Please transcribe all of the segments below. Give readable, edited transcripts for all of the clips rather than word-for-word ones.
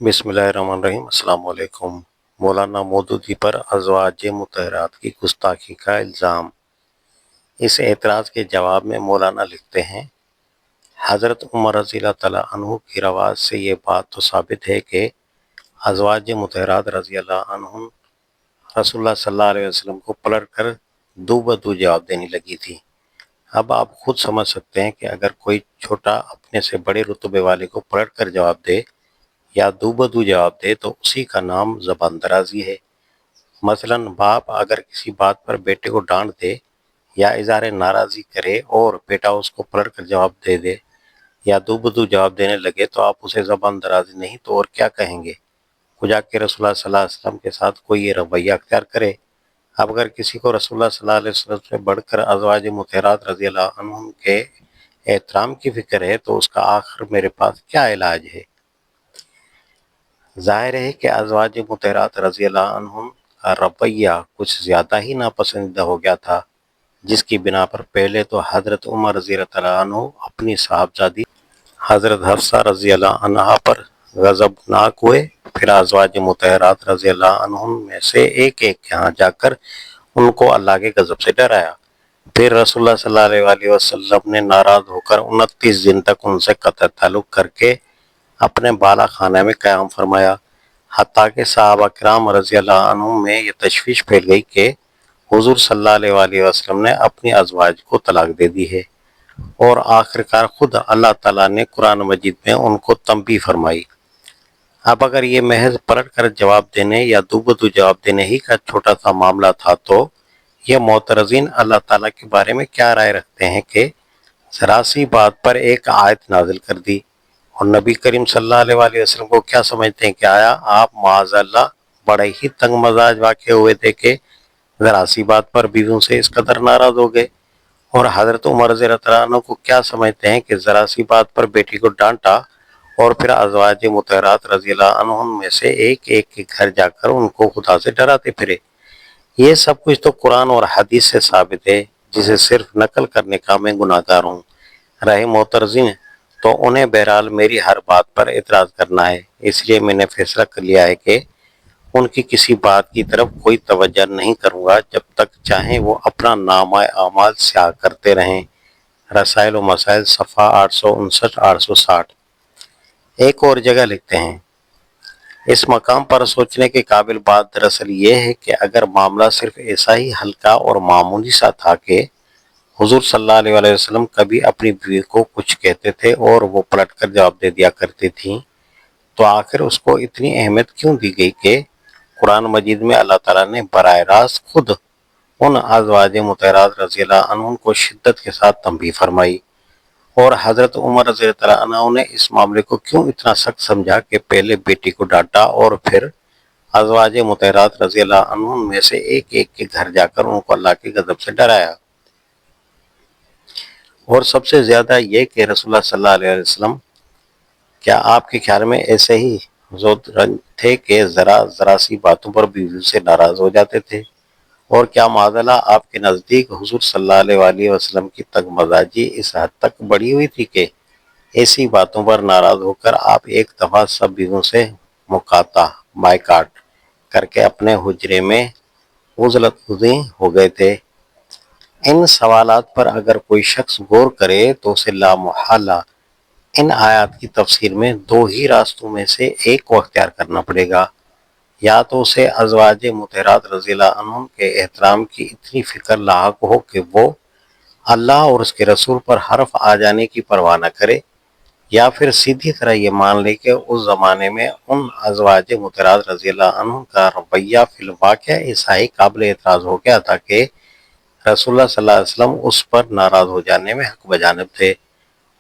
بسم اللہ الرحمن الرحیم۔ السلام علیکم۔ مولانا مودودی پر ازواج مطہرات کی گستاخی کا الزام۔ اس اعتراض کے جواب میں مولانا لکھتے ہیں، حضرت عمر رضی اللہ تعالیٰ عنہ کی روایت سے یہ بات تو ثابت ہے کہ ازواج مطہرات رضی اللہ عنہم رسول اللہ صلی اللہ علیہ وسلم کو پلٹ کر دو بدو جواب دینے لگی تھی۔ اب آپ خود سمجھ سکتے ہیں کہ اگر کوئی چھوٹا اپنے سے بڑے رتبے والے کو پلٹ کر جواب دے یا دو بدو جواب دے تو اسی کا نام زبان درازی ہے۔ مثلا باپ اگر کسی بات پر بیٹے کو ڈانٹ دے یا اظہار ناراضی کرے اور بیٹا اس کو پلٹ کر جواب دے دے یا دو بدو جواب دینے لگے تو آپ اسے زبان درازی نہیں تو اور کیا کہیں گے؟ خدا کے رسول اللہ صلی اللہ علیہ وسلم کے ساتھ کوئی یہ رویہ اختیار کرے؟ اب اگر کسی کو رسول اللہ صلی اللہ علیہ وسلم سے بڑھ کر ازواج مطہرات رضی اللہ عنہم کے احترام کی فکر ہے تو اس کا آخر میرے پاس کیا علاج ہے؟ ظاہر ہے کہ ازواج مطہرات رضی اللہ عنہم کا رویہ کچھ زیادہ ہی ناپسندیدہ ہو گیا تھا، جس کی بنا پر پہلے تو حضرت عمر رضی اللہ عنہ اپنی صاحبزادی حضرت حفصہ رضی اللہ عنہا پر غضبناک ہوئے، پھر ازواج مطہرات رضی اللہ عنہم میں سے ایک ایک کے ہاں جا کر ان کو اللہ کے غضب سے ڈرایا۔ پھر رسول اللہ صلی اللہ علیہ وسلم نے ناراض ہو کر 29 دن تک ان سے قطع تعلق کر کے اپنے بالا خانہ میں قیام فرمایا، حتیٰ کہ صحابہ کرام رضی اللہ عنہم میں یہ تشویش پھیل گئی کہ حضور صلی اللہ علیہ وسلم نے اپنی ازواج کو طلاق دے دی ہے، اور آخرکار خود اللہ تعالیٰ نے قرآن مجید میں ان کو تنبیہ فرمائی۔ اب اگر یہ محض پلٹ کر جواب دینے یا دو بدو جواب دینے ہی کا چھوٹا سا معاملہ تھا تو یہ معترضین اللہ تعالیٰ کے بارے میں کیا رائے رکھتے ہیں کہ ذرا سی بات پر ایک آیت نازل کر دی، اور نبی کریم صلی اللہ علیہ وسلم کو کیا سمجھتے ہیں کہ آیا آپ معاذ اللہ بڑے ہی تنگ مزاج واقع ہوئے تھے کہ ذرا سی بات پر بیویوں سے اس قدر ناراض ہو گئے؟ اور حضرت عمر رضی اللہ عنہ کو کیا سمجھتے ہیں کہ ذرا سی بات پر بیٹی کو ڈانٹا اور پھر ازواج مطہرات رضی اللہ عنہم میں سے ایک ایک کے گھر جا کر ان کو خدا سے ڈراتے پھرے؟ یہ سب کچھ تو قرآن اور حدیث سے ثابت ہے، جسے صرف نقل کرنے کا میں گناہ گار ہوں۔ رہے معترضین تو انہیں بہرحال میری ہر بات پر اعتراض کرنا ہے، اس لیے میں نے فیصلہ کر لیا ہے کہ ان کی کسی بات کی طرف کوئی توجہ نہیں کروں گا جب تک چاہیں وہ اپنا نامہ اعمال سیاہ کرتے رہیں۔ رسائل و مسائل صفحہ 859 860۔ ایک اور جگہ لکھتے ہیں، اس مقام پر سوچنے کے قابل بات دراصل یہ ہے کہ اگر معاملہ صرف ایسا ہی ہلکا اور معمولی سا تھا کہ حضور صلی اللہ علیہ وسلم کبھی اپنی بیوی کو کچھ کہتے تھے اور وہ پلٹ کر جواب دے دیا کرتی تھیں، تو آخر اس کو اتنی اہمیت کیوں دی گئی کہ قرآن مجید میں اللہ تعالیٰ نے براہ راست خود ان ازواج مطہرات رضی اللہ عنہم کو شدت کے ساتھ تنبیہ فرمائی؟ اور حضرت عمر رضی اللہ عنہ نے اس معاملے کو کیوں اتنا سخت سمجھا کہ پہلے بیٹی کو ڈانٹا اور پھر ازواج مطہرات رضی اللہ عنہم میں سے ایک ایک کے گھر جا کر ان کو اللہ کے غضب سے ڈرایا؟ اور سب سے زیادہ یہ کہ رسول اللہ صلی اللہ علیہ وسلم کیا آپ کے خیال میں ایسے ہی زود رنج تھے کہ ذرا سی باتوں پر بیویوں سے ناراض ہو جاتے تھے؟ اور کیا معاذ اللہ آپ کے نزدیک حضور صلی اللہ علیہ وسلم کی تنگ مزاجی اس حد تک بڑھی ہوئی تھی کہ ایسی باتوں پر ناراض ہو کر آپ ایک دفعہ سب بیویوں سے بائیکاٹ کر کے اپنے حجرے میں عزلت ہو گئے تھے؟ ان سوالات پر اگر کوئی شخص غور کرے تو اسے لامحالہ ان آیات کی تفسیر میں دو ہی راستوں میں سے ایک کو اختیار کرنا پڑے گا۔ یا تو اسے ازواج مطہرات رضی اللہ عنہم کے احترام کی اتنی فکر لاحق ہو کہ وہ اللہ اور اس کے رسول پر حرف آ جانے کی پرواہ نہ کرے، یا پھر سیدھی طرح یہ مان لے کہ اس زمانے میں ان ازواج مطہرات رضی اللہ عنہم کا رویہ فی الواقع ایسا ہی قابل اعتراض ہو گیا تھا کہ رسول اللہ صلی اللہ علیہ وسلم اس پر ناراض ہو جانے میں حق بجانب تھے،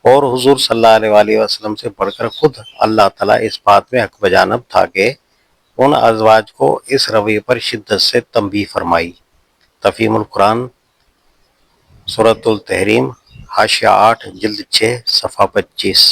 اور حضور صلی اللہ علیہ وسلم سے بڑھ کر خود اللہ تعالیٰ اس بات میں حق بجانب تھا کہ ان ازواج کو اس رویے پر شدت سے تنبیہ فرمائی۔ تفہیم القرآن سورۃ التحریم حاشیہ 8 جلد 6 صفحہ 25۔